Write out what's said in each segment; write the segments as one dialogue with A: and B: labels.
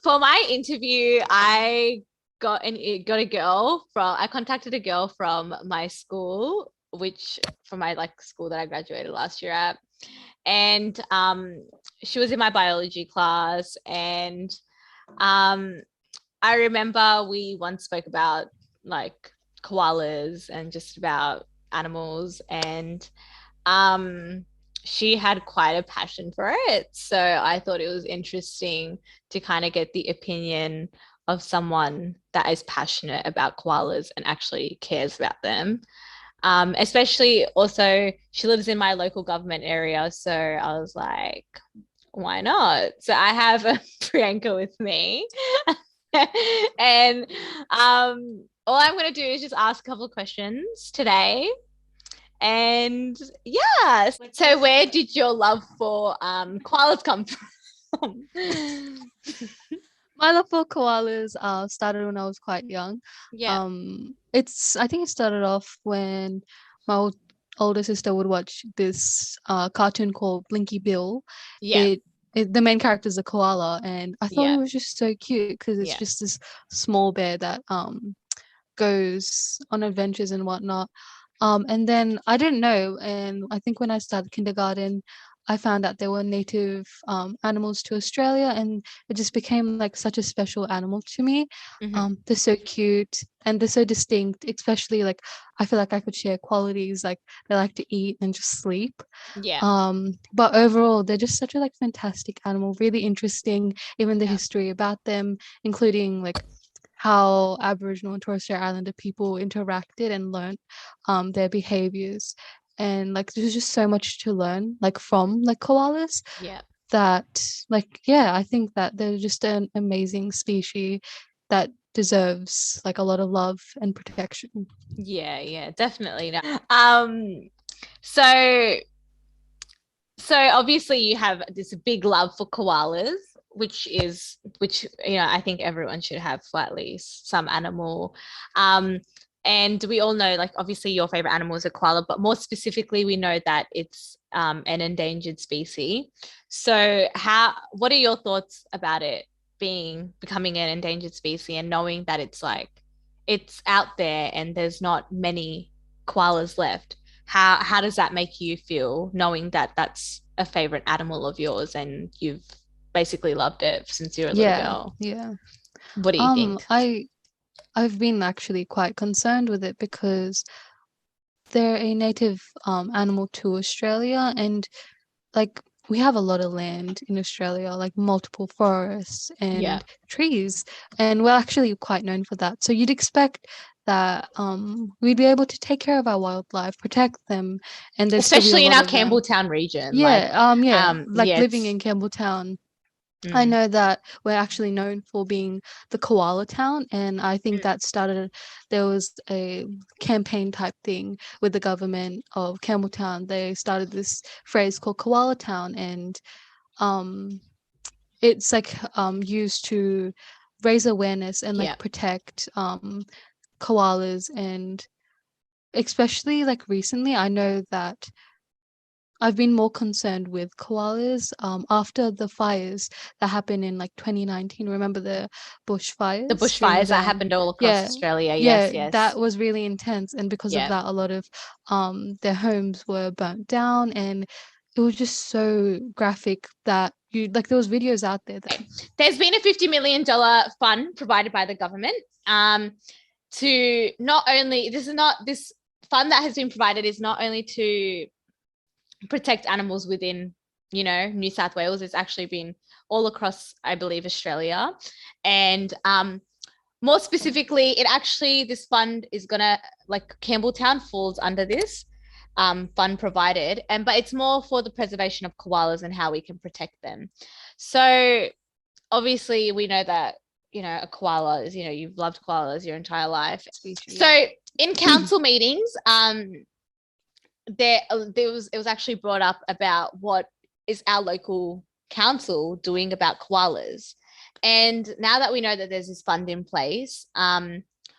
A: for my interview, I contacted a girl from my school, which from my like school that I graduated last year at. And she was in my biology class, and I remember we once spoke about like koalas and just about animals, and um she had quite a passion for it. So I thought it was interesting to kind of get the opinion of someone that is passionate about koalas and actually cares about them. Especially also, she lives in my local government area. So I was like, why not? So I have Priyanka with me. And all I'm going to do is just ask a couple of questions today. And yeah, so where did your love for koalas come from?
B: My love for koalas started when I was quite young.
A: Yeah.
B: I think it started off when my older sister would watch this cartoon called Blinky Bill.
A: Yeah.
B: It the main character is a koala, and I thought it
A: Yeah.
B: was just so cute because it's
A: Yeah.
B: just this small bear that goes on adventures and whatnot. And then I didn't know, and I think when I started kindergarten, I found out there were native animals to Australia, and it just became like such a special animal to me.
A: Mm-hmm.
B: They're so cute and they're so distinct, especially like I feel like I could share qualities like they like to eat and just sleep.
A: Yeah.
B: But overall, they're just such a like fantastic animal, really interesting, even the
A: Yeah.
B: history about them, including like how Aboriginal and Torres Strait Islander people interacted and learned their behaviors. And like there's just so much to learn like from like koalas
A: Yeah.
B: that like yeah, I think that they're just an amazing species that deserves like a lot of love and protection.
A: Yeah. Yeah. Definitely. No. So obviously you have this big love for koalas, which I think everyone should have for at least some animal. Um, and we all know, like, obviously your favorite animal is a koala, but more specifically, we know that it's an endangered species. So what are your thoughts about it becoming an endangered species, and knowing that it's out there and there's not many koalas left? How does that make you feel, knowing that that's a favorite animal of yours and you've basically loved it since you were a little
B: Yeah,
A: girl?
B: yeah.
A: What do you think?
B: I've been actually quite concerned with it because they're a native animal to Australia, and like we have a lot of land in Australia, like multiple forests
A: Yeah.
B: and trees, and we're actually quite known for that. So you'd expect that we'd be able to take care of our wildlife, protect them, and there'd still be a
A: Especially in
B: lot
A: our
B: of them.
A: Campbelltown region.
B: Yeah, like
A: Yeah,
B: living
A: it's
B: in Campbelltown, I
A: mm,
B: know that we're actually known for being the koala town, and I think
A: mm,
B: that started. There was a campaign type thing with the government of Campbelltown. They started this phrase called koala town, and um, it's like used to raise awareness and
A: yeah.
B: like protect koalas, and especially like recently, I know that I've been more concerned with koalas after the fires that happened in like 2019. Remember the
A: The
B: bushfires during
A: bushfires that
B: then?
A: happened all across
B: Yeah,
A: Australia. Yes,
B: yeah,
A: yes.
B: that was really intense, and because of
A: Yeah.
B: that, a lot of their homes were burnt down, and it was just so graphic that you like there was videos out there that
A: There's been a $50 million fund provided by the government to not only, this fund that has been provided is not only to protect animals within, New South Wales. It's actually been all across, I believe, Australia. And more specifically, this fund is gonna, like, Campbelltown falls under this fund provided, but it's more for the preservation of koalas and how we can protect them. So obviously we know that, a koala is, you've loved koalas your entire life.
B: species.
A: So in council meetings, it was actually brought up about what is our local council doing about koalas. And now that we know that there's this fund in place,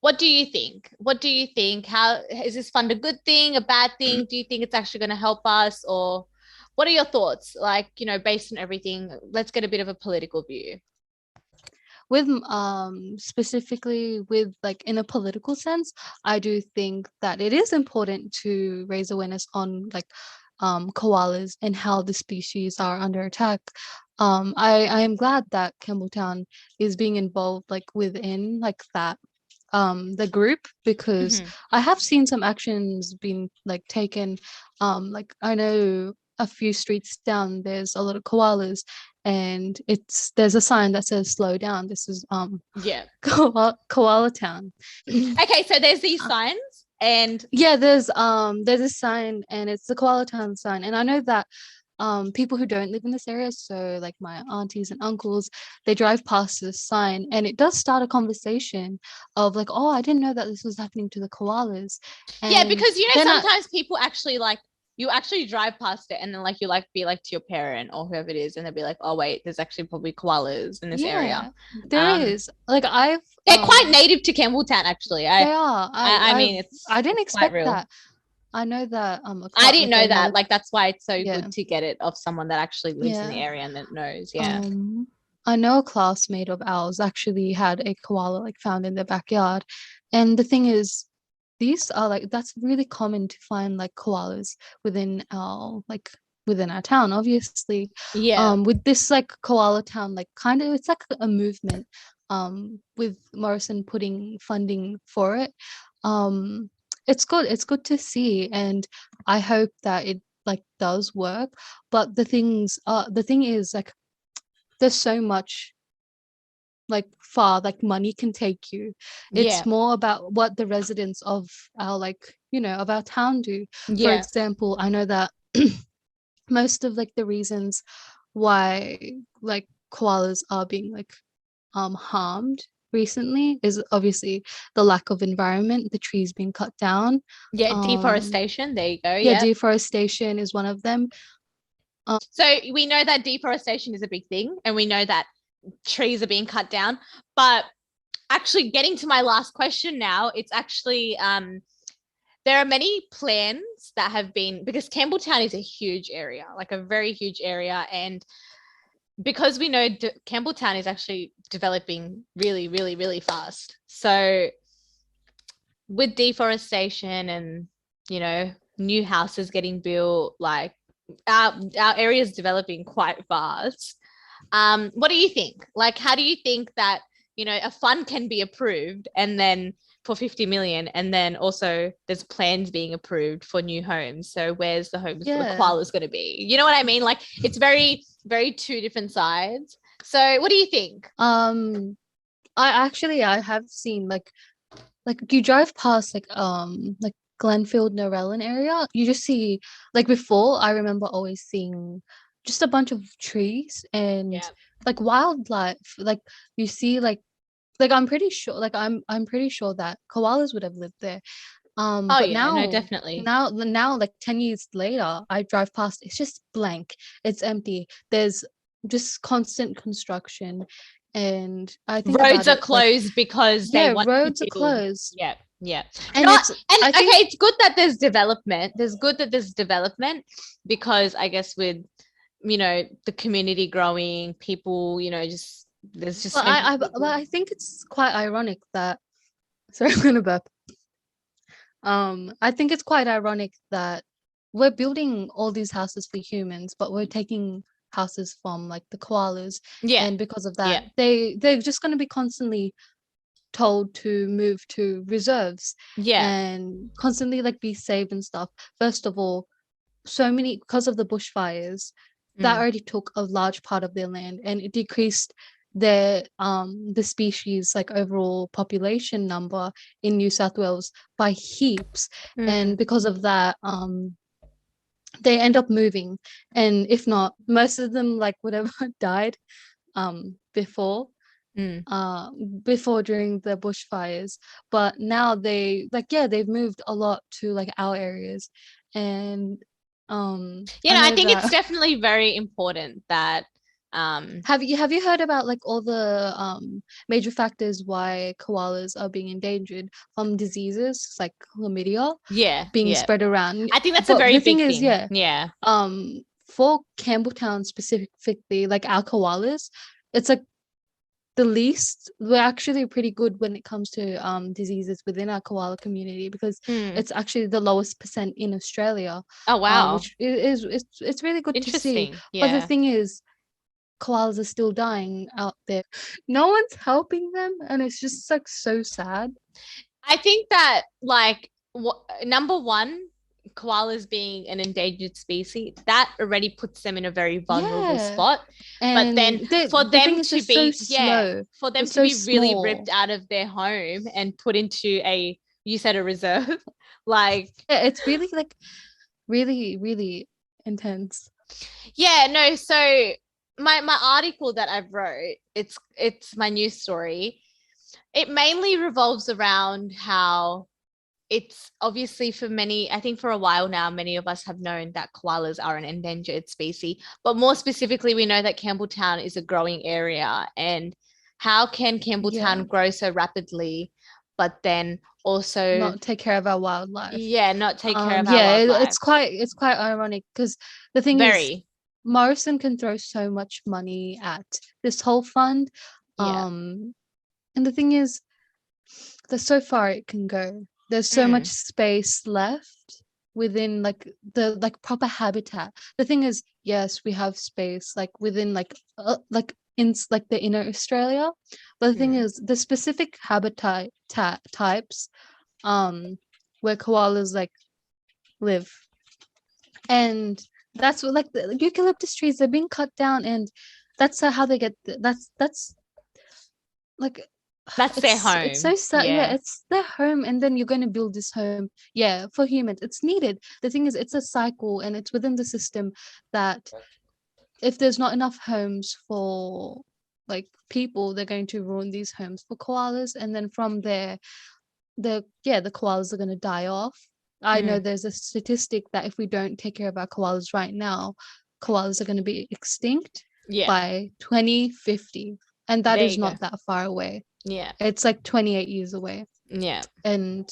A: what do you think? How is this fund a good thing, a bad thing? Do you think it's actually going to help us, or what are your thoughts? Like, based on everything, let's get a bit of a political view.
B: with specifically with like in a political sense, I do think that it is important to raise awareness on like koalas and how the species are under attack. I am glad that Campbelltown is being involved like within like that the group, because
A: Mhm.
B: I have seen some actions being like taken. Like I know a few streets down there's a lot of koalas, and there's a sign that says slow down, this is
A: Yeah.
B: Koala Town.
A: Okay, so there's these signs, and
B: Yeah, there's a sign, and it's the Koala Town sign, and I know that people who don't live in this area, so like my aunties and uncles, they drive past this sign, and it does start a conversation of like, oh, I didn't know that this was happening to the koalas.
A: yeah,
B: And
A: because
B: then I
A: sometimes people actually like you actually drive past it, and then like you like be like to your parent or whoever it is, and they'll be like, oh wait, there's actually probably koalas in this area.
B: yeah, there
A: Um,
B: is like I've
A: they're quite native to Campbelltown, actually. I
B: they are
A: I
B: I've
A: mean,
B: I didn't
A: it's quite
B: expect
A: real.
B: that. I know that
A: I didn't
B: like
A: know
B: a
A: that.
B: note.
A: Like that's why it's so
B: Yeah,
A: good to get it of someone that actually lives in the
B: yeah.
A: area and that knows. Yeah.
B: Um, I know a classmate of ours actually had a koala like found in their backyard. And the thing is, these are like that's really common to find like koalas within our like within our town, obviously.
A: Yeah.
B: With this like koala town, like kind of it's like a movement, with Morrison putting funding for it. Um, it's good to see, and I hope that it like does work. But the thing is like there's so much like far like money can take you. It's
A: Yeah.
B: more about what the residents of our like of our town do. For
A: Yeah.
B: example, I know that most of like the reasons why like koalas are being like harmed recently is obviously the lack of environment, the trees being cut down.
A: Yeah.
B: um
A: Deforestation. There you go.
B: yeah,
A: Yeah.
B: deforestation is one of them.
A: So we know that deforestation is a big thing, and we know that trees are being cut down. But actually, getting to my last question now, it's actually there are many plans that have been, because Campbelltown is a huge area, like a very huge area, and because we know Campbelltown is actually developing really, really, really fast. So with deforestation and new houses getting built, like our area is developing quite fast. What do you think? Like, how do you think that a fund can be approved and then for 50 million, and then also there's plans being approved for new homes? So where's the homes for the
B: Yeah.
A: koalas going to be? You know what I mean? Like, it's very, very two different sides. So what do you think?
B: I have seen like you drive past like Glenfield Norellan area, you just see like before I remember always seeing just a bunch of trees and
A: Yeah.
B: like wildlife. Like you see like I'm pretty sure like I'm pretty sure that koalas would have lived there.
A: Oh
B: But
A: yeah, no, definitely.
B: now like 10 years later, I drive past, it's just blank. It's empty. There's just constant construction. And I think
A: Roads
B: about
A: are
B: it like,
A: closed because they
B: yeah,
A: want to
B: roads are
A: build.
B: closed.
A: Yeah, yeah. You
B: And
A: know what?
B: it's
A: And
B: I think
A: okay, it's good that there's development. There's good that there's development, because I guess with the community growing, people, just there's just
B: but
A: so many
B: but
A: people.
B: I think it's quite ironic that sorry, I'm gonna burp. I think it's quite ironic that we're building all these houses for humans, but we're taking houses from like the koalas,
A: Yeah,
B: and because of
A: yeah,
B: that, they're just going to be constantly told to move to reserves
A: yeah.
B: and constantly like be saved and stuff. First of all, so many because of the bushfires that
A: Mm.
B: already took a large part of their land, and it decreased the species like overall population number in New South Wales by heaps. And
A: Mm.
B: because of that, they end up moving, and if not, most of them like would have died before
A: Mm.
B: uh before during the bushfires. But now they like yeah, they've moved a lot to like our areas. And I
A: I
B: know
A: think it's
B: that
A: definitely very important that
B: have you heard about like all the major factors why koalas are being endangered from diseases like chlamydia
A: yeah,
B: being
A: yeah.
B: spread around?
A: I think that's a
B: But
A: very
B: the thing
A: big
B: is,
A: thing.
B: yeah,
A: Yeah.
B: for Campbelltown specifically, like our koalas, it's like the least. We're actually pretty good when it comes to diseases within our koala community, because
A: Mm.
B: it's actually the lowest percent in Australia.
A: Oh wow.
B: Which is it's really good to see.
A: Interesting.
B: But the
A: Yeah.
B: thing is, koalas are still dying out there. No one's helping them, and it's just like so sad.
A: I think that like number one, koalas being an endangered species, that already puts them in a very vulnerable
B: Yeah.
A: spot. But then
B: And
A: for
B: the
A: them
B: thing is,
A: to
B: they're
A: be
B: so slow.
A: for them
B: They're
A: to
B: so
A: be really
B: small.
A: ripped out of their home and put into you said a reserve, like
B: Yeah, it's really like really, really intense.
A: yeah, no, so my article that I've wrote, it's my news story. It mainly revolves around how it's obviously for many, I think for a while now, many of us have known that koalas are an endangered species, but more specifically, we know that Campbelltown is a growing area. And how can Campbelltown grow so rapidly, but then also
B: not take care of our wildlife?
A: not take care of our
B: Yeah,
A: wildlife.
B: it's quite ironic, because the thing is, Morrison can throw so much money at this whole fund. And the thing is, there's so far it can go. There's so much space left within like the proper habitat. The thing is, yes, we have space like within in like the inner Australia, but the thing is, the specific habitat types where koalas like live, and that's what like the eucalyptus trees are being cut down, and that's how they get that's like
A: that's their home.
B: It's so sad. Yeah, it's their home, and then you're going to build this home. Yeah, for humans, it's needed. The thing is, it's a cycle, and it's within the system that if there's not enough homes for like people, they're going to ruin these homes for koalas, and then from there, the koalas are going to die off. I know there's a statistic that if we don't take care of our koalas right now, koalas are going to be extinct by 2050, and that is not that far away.
A: Yeah,
B: it's like 28 years away.
A: Yeah,
B: and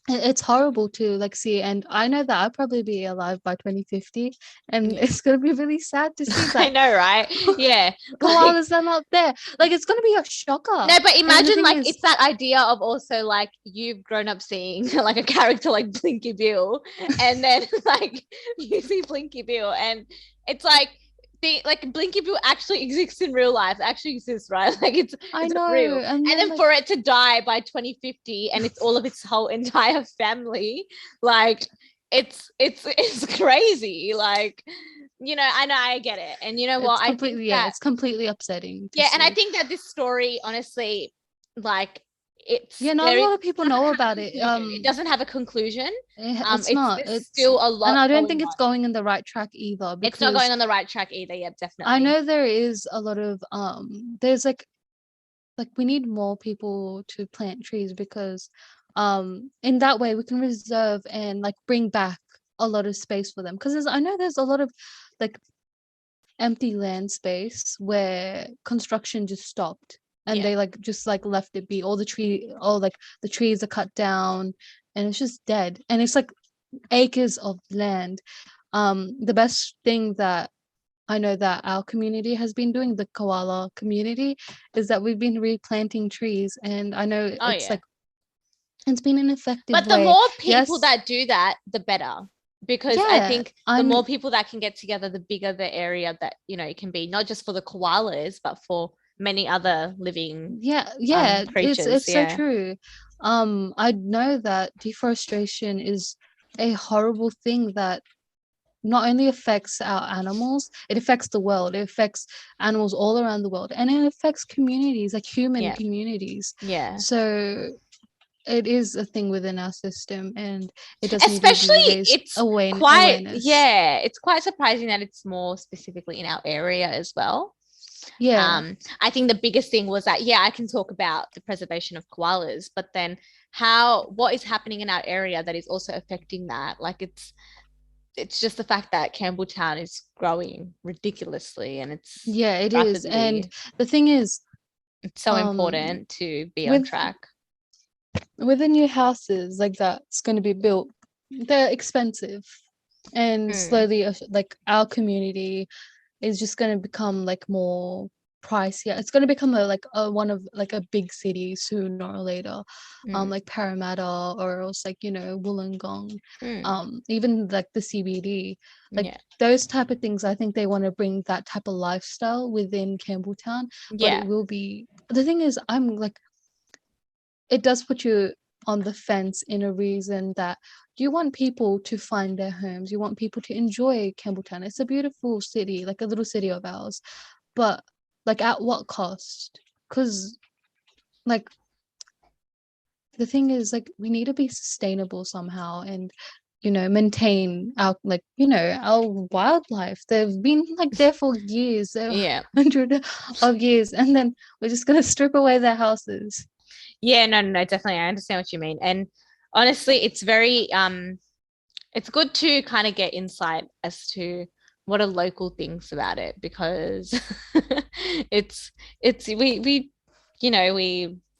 B: it's horrible to like see, and I know that I'll probably be alive by 2050, and it's gonna be really sad to see that.
A: I know, right? Yeah,
B: koalas are not there. Like, it's gonna be a shocker.
A: No, but imagine like it's that idea of also like you've grown up seeing like a character like Blinky Bill, and then like you see Blinky Bill, and it's like like Blinky Bill actually exists in real life, actually exists, right? Like it's real. And then like, for it to die by 2050 and it's all of its whole entire family, like it's crazy. Like, you know, I get it. And you know what? I think
B: it's completely upsetting.
A: Yeah, and I think that this story, honestly, like it's
B: not a lot of people know about it.
A: It doesn't have a conclusion.
B: It's not. It's
A: still a lot,
B: and I don't think it's going in the right track either.
A: It's not going on the right track either. Yeah, definitely.
B: I know there is a lot of there's like we need more people to plant trees, because in that way we can reserve and like bring back a lot of space for them, because I know there's a lot of like empty land space where construction just stopped, and they like just like left it be. All the trees are cut down, and it's just dead, and it's like acres of land. The best thing that I know that our community has been doing, the koala community, is that we've been replanting trees, and I know it's like it's been an effective
A: But the more people that do that, the better. Because I think the more people that can get together, the bigger the area that, you know, it can be, not just for the koalas, but for many other living creatures.
B: It's so true. I know that deforestation is a horrible thing that not only affects our animals, it affects the world. It affects animals all around the world, and it affects communities, like human communities.
A: Yeah.
B: So it is a thing within our system, and it does
A: especially
B: need to be
A: it's
B: awareness.
A: It's quite surprising that it's more specifically in our area as well. I think the biggest thing was that I can talk about the preservation of koalas, but then what is happening in our area that is also affecting that? Like it's just the fact that Campbelltown is growing ridiculously, and it's
B: it is. And the thing is,
A: it's so important to be on track.
B: With the new houses like that's going to be built, they're expensive, and slowly like our community is just going to become like more pricier. It's going to become a one of like a big city sooner or later,
A: Mm,
B: like Parramatta or else like Wollongong,
A: mm,
B: even like the CBD, like
A: yeah.
B: those type of things. I think they want to bring that type of lifestyle within Campbelltown, but
A: Yeah.
B: it will be the thing is I'm like it does put you on the fence in a reason that you want people to find their homes, you want people to enjoy Campbelltown. It's a beautiful city, like a little city of ours, but like at what cost? Because like the thing is like we need to be sustainable somehow and maintain our our wildlife. They've been like there for years,
A: Yeah.
B: hundred of years, and then we're just gonna strip away their houses.
A: Yeah, no, no, no, definitely. I understand what you mean. And honestly, it's very it's good to kind of get insight as to what are local things about it because it's we we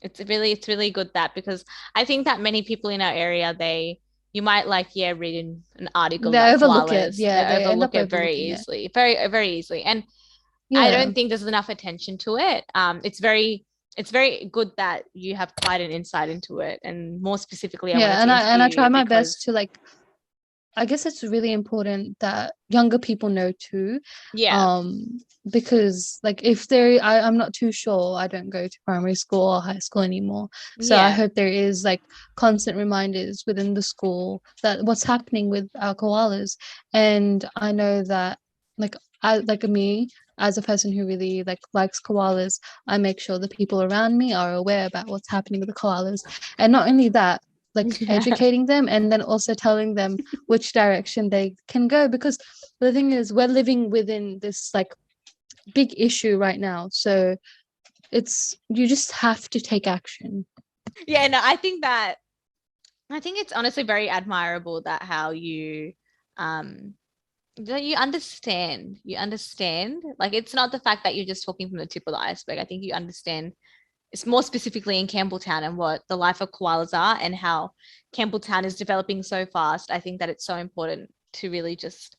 A: it's really good that because I think that many people in our area they you might like read an article
B: They
A: about
B: overlook it.
A: koalas
B: Yeah,
A: they
B: they end up
A: overlook it very
B: overlooking it.
A: easily very easily and I
B: Yeah.
A: don't think there's enough attention to it. It's very good that you have quite an insight into it, and more specifically, I wanted
B: Yeah,
A: to
B: and I
A: interview
B: try
A: you
B: my best
A: because
B: to like I guess it's really important that younger people know too.
A: yeah,
B: Um because like if I'm not too sure. I don't go to primary school or high school anymore. So I
A: yeah,
B: hope there is like constant reminders within the school that what's happening with our koalas. And I know that like I like me as a person who really like likes koalas, I make sure the people around me are aware about what's happening with the koalas. And not only that, like
A: yeah,
B: educating them and then also telling them which direction they can go, because the thing is we're living within this like big issue right now, so it's you just have to take action.
A: yeah. No, I think it's honestly very admirable that how you um that you understand like it's not the fact that you're just talking from the tip of the iceberg. I think you understand it's more specifically in Campbelltown and what the life of koalas are and how Campbelltown is developing so fast. I think that it's so important to really just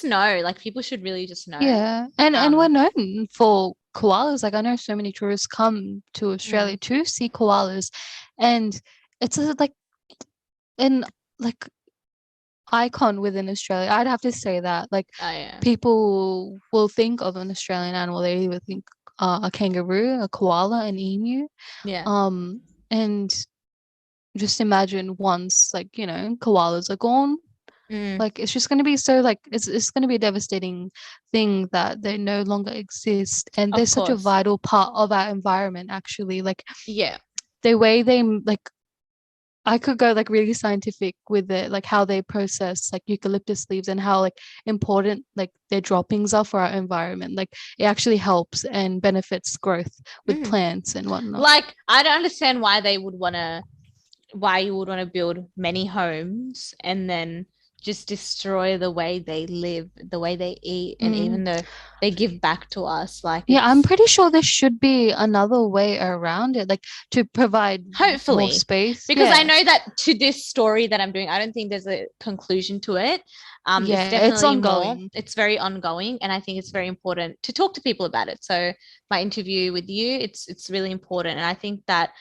A: know. Like people should really just know.
B: Yeah, and we're
A: Um,
B: known for koalas. Like I know so many tourists come to Australia
A: mm,
B: to see koalas, and it's a, like an like icon within Australia. I'd have to say that. Like
A: oh yeah,
B: people will think of an Australian animal, they would think a kangaroo, a koala, an emu.
A: yeah,
B: Um, and just imagine once like koalas are gone,
A: mm,
B: like it's just going to be so like it's going to be a devastating thing that they no longer exist, and they're
A: of
B: such a
A: course,
B: vital part of our environment actually. Like
A: yeah,
B: the way they like I could go like really scientific with it, like how they process like eucalyptus leaves and how like important like their droppings are for our environment. Like it actually helps and benefits growth with
A: mm.
B: plants and whatnot.
A: Like I don't understand why you would want to build many homes and then just destroy the way they live, the way they eat, and
B: Mm.
A: even though they give back to us, like
B: Yeah, I'm
A: it's
B: pretty sure there should be another way around it, like to provide more
A: hopefully
B: space.
A: because I
B: Yeah.
A: know that to this story that I'm doing, I don't think there's a conclusion to it. There's
B: Yeah, it's
A: definitely more.
B: ongoing.
A: It's very ongoing, and I think it's very important to talk to people about it. So my interview with you, it's really important, and I think that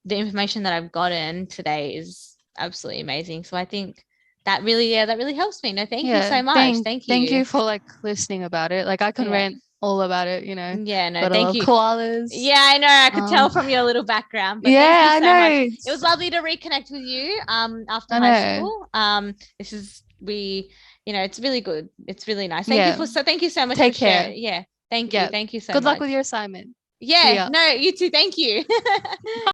A: the information that I've gotten today is absolutely amazing. So I think that really, yeah, that really helps me. No, thank you
B: Yeah,
A: so much.
B: thank
A: Thank
B: thank
A: you.
B: you for like listening about it. Like I can
A: Yeah,
B: rant all about it,
A: yeah, no,
B: Gotta
A: thank
B: love
A: you.
B: koalas.
A: Yeah, I know. I could tell
B: Um,
A: from your little background, but thank you
B: yeah, I
A: so much.
B: know.
A: It was lovely to reconnect with you after
B: I
A: high
B: know.
A: school. This is it's really good. It's really nice.
B: Yeah.
A: Thank you so much for
B: Take care.
A: sharing. Yeah. Thank you.
B: Yeah.
A: Thank you so
B: Good luck
A: much.
B: with your assignment. See
A: Yeah,
B: ya.
A: no, you too. Thank you.